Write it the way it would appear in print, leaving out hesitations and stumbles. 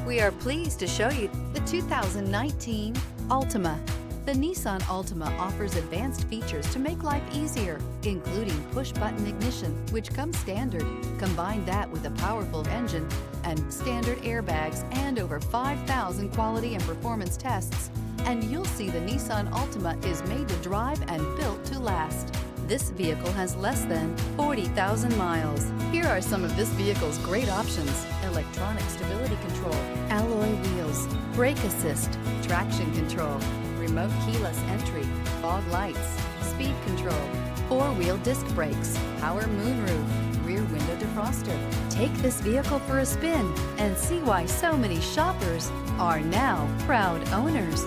We are pleased to show you the 2019 Altima. The Nissan Altima offers advanced features to make life easier, including push-button ignition, which comes standard. Combine that with a powerful engine and standard airbags and over 5,000 quality and performance tests, and you'll see the Nissan Altima is made to drive and built to last. This vehicle has less than 40,000 miles. Here are some of this vehicle's great options: electronic stability control, alloy wheels, brake assist, traction control, remote keyless entry, fog lights, speed control, four-wheel disc brakes, power moonroof, rear window defroster. Take this vehicle for a spin and see why so many shoppers are now proud owners.